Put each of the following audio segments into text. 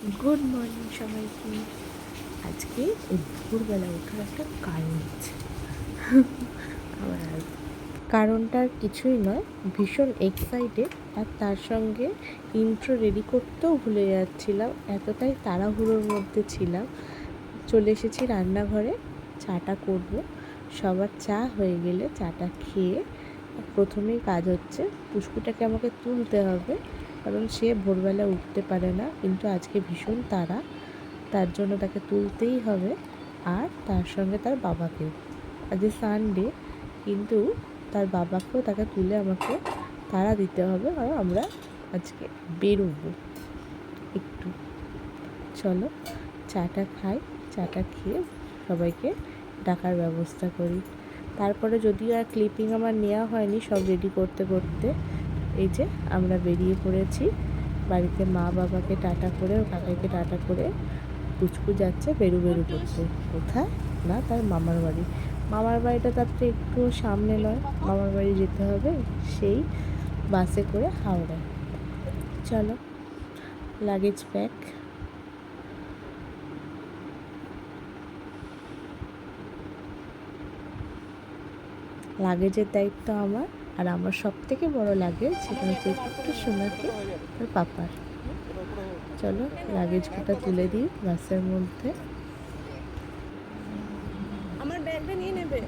Good morning সবাইকে। আজকে এই ভোরবেলা ওঠার একটা কারণ আছে। আমার কারণটার কিছুই নয়, ভীষণ এক্সাইটেড, আর তার সঙ্গে ইন্ট্রো রেডি করতেও ভুলে যাচ্ছিলাম, এতটাই তাড়াহুড়োর মধ্যে ছিলাম। চলে এসেছি রান্নাঘরে, চাটা করব। সবার চা হয়ে গেলে চাটা খেয়ে প্রথমেই কাজ হচ্ছে পুষ্কুটাকে আমাকে তুলতে হবে, কারণ সে ভোরবেলা উঠতে পারে না, কিন্তু আজকে ভীষণ তাড়া, তার জন্য তাকে তুলতেই হবে। আর তার সঙ্গে তার বাবাকেও, আজকে সানডে, কিন্তু তার বাবাকেও তাকে তুলে আমাকে তাড়া দিতে হবে, কারণ আমরা আজকে বেরোবো একটু। চলো চাটা খাই, চাটা খেয়ে সবাইকে ডাকার ব্যবস্থা করি। তারপরে যদিও আর ক্লিপিং আমার নেওয়া হয়নি, সব রেডি করতে করতে এই যে আমরা বেরিয়ে পড়েছি বাড়িতে। মা বাবাকে টাটা করে ও কাকাকে টাটা করে পুচকু যাচ্ছে বেরু করতে। কোথায় না, তার মামার বাড়ি। মামার বাড়িটা তারপরে একটু সামনে নয়, মামার বাড়ি যেতে হবে সেই বাসে করে হাওড়ায়। চলো লাগেজ প্যাক। লাগেজের দায়িত্ব আমার, আর আমার সব থেকে বড় লাগেজ সেটা হচ্ছে একটু সোনাকে আর পাপার। চলো লাগেজটা তুলে দিই বাসের মধ্যে। আমার ব্যাগটা নিয়ে নেবে।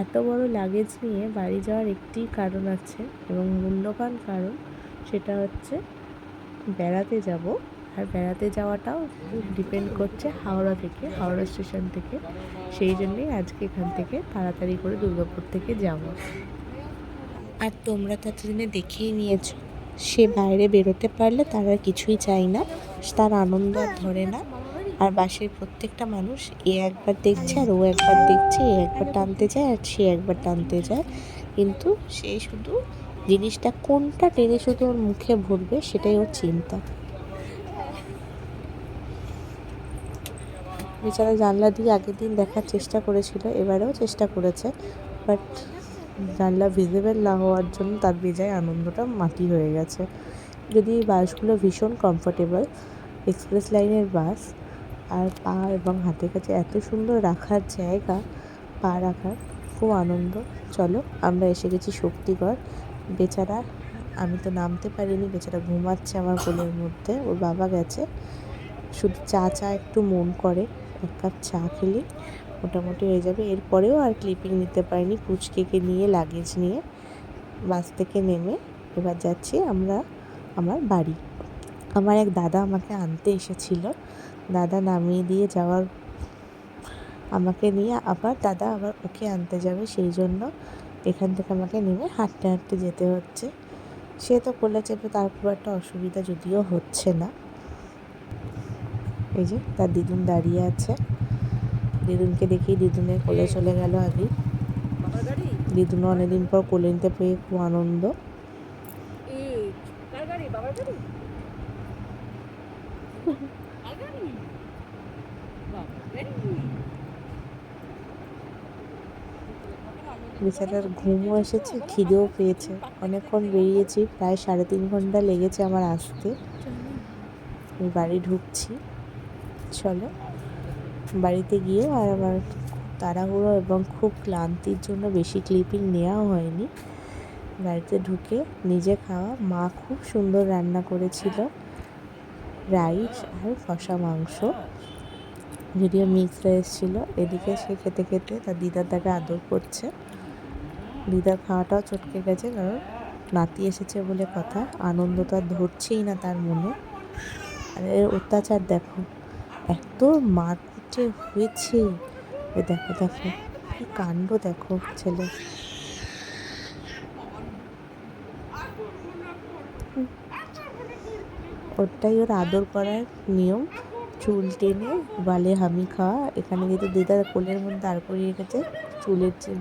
এত বড় লাগেজ নিয়ে বাড়ি যাওয়ার একটি কারণ আছে, এবং মূল্যবান কারণ, সেটা হচ্ছে বেড়াতে যাব। আর বেড়াতে যাওয়াটাও ডিপেন্ড করছে হাওড়া স্টেশন থেকে। সেই জন্যেই আজকে এখান থেকে তাড়াতাড়ি করে দুর্গাপুর থেকে যাব। আর তোমরা ততদিনে দেখেই নিয়েছো, সে বাইরে বেরোতে পারলে তার আর কিছুই চাই না, তার আনন্দ আর ধরে না। আর বাসের প্রত্যেকটা মানুষ এ একবার দেখছে আর ও একবার দেখছে, এ একবার টানতে যায় আর সে একবার টানতে যায়, কিন্তু সে শুধু জিনিসটা কোনটা টেনে শুধু ওর মুখে ভরবে সেটাই ওর চিন্তা। বেচারা জানলা দিয়ে আগের দিন দেখার চেষ্টা করেছিল, এবারেও চেষ্টা করেছে, বাট জানলা ভিজিবল না হওয়ার জন্য তার বেজায় আনন্দটা মাটি হয়ে গেছে। যদি এই বাসগুলো ভীষণ কমফোর্টেবল, এক্সপ্রেস লাইনের বাস, আর পা এবং হাতের কাছে এত সুন্দর রাখার জায়গা, পা রাখার, খুব আনন্দ। চলো আমরা এসে গেছি শক্তিগড়। বেচারা, আমি তো নামতে পারিনি, বেচারা ঘুমাচ্ছে আমার কোলের মধ্যে, ওর বাবা গেছে। শুধু চা একটু মন করে, এক কাপ চা খেলে মোটামুটি হয়ে যাবে। এরপরেও আর ক্লিপিং নিতে পারিনি, পুচকেকে নিয়ে লাগেজ নিয়ে বাস থেকে নেমে এবার যাচ্ছি আমরা আমার বাড়ি। আমার এক দাদা আমাকে আনতে এসেছিল, দাদা নামিয়ে দিয়ে যাওয়ার আমাকে নিয়ে আবার দাদা আবার ওকে আনতে যাবে, সেই জন্য এখান থেকে আমাকে নেমে হাঁটতে হাঁটতে যেতে হচ্ছে। সে তো কোলে চেপে, তার খুব একটা অসুবিধা যদিও হচ্ছে না। এই যে তার দিদুন দাঁড়িয়ে আছে, দিদুনকে দেখেই দিদুনের কোলে চলে গেল আগে। দিদুনও অনেকদিন পর কোলে নিতে পেয়ে খুব আনন্দ। বেচারার ঘুমও এসেছে, খিদেও পেয়েছে। অনেকক্ষণ বেরিয়েছি, প্রায় 3.5 ঘন্টা লেগেছে আমার আসতে। আমি বাড়ি ঢুকছি। চলো বাড়িতে গিয়েও আর আমার তাড়াহুড়ো এবং খুব ক্লান্তির জন্য বেশি ক্লিপিং নেওয়াও হয়নি। বাড়িতে ঢুকে নিজে খাওয়া, মা খুব সুন্দর রান্না করেছিল, রাইস আর কষা মাংস, যদিও মিক্স রাইস ছিল। এদিকে সে খেতে খেতে তার দিদা তাকে আদর করছে। দিদার খাওয়াটাও চটকে গেছে, কারণ নাতি এসেছে বলে কথা, আনন্দ তো আর ধরছেই না তার মনে। আর এর অত্যাচার দেখো, এত মারপিটে হয়েছে, এ দেখো দেখো কি কাণ্ড, দেখো ছেলে। ওটাই ওর আদর করার নিয়ম, চুল টেনে বালে হামি খাওয়া। এখানে যেহেতু দিদার কোলের মধ্যে দাঁড় করিয়ে রেখেছে, চুলের যে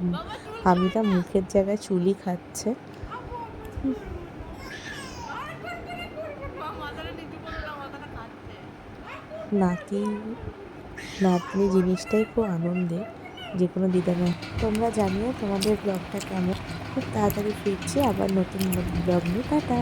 হামিটা মুখের জায়গায় চুলই খাচ্ছে। নাতি নাতনি জিনিসটাই খুব আনন্দের, যে কোনো দিদামা। তোমরা জানিও তোমাদের ব্লগটা কেমন। খুব তাড়াতাড়ি ফিরছি আবার নতুন ব্লগ নিয়ে। টাটা।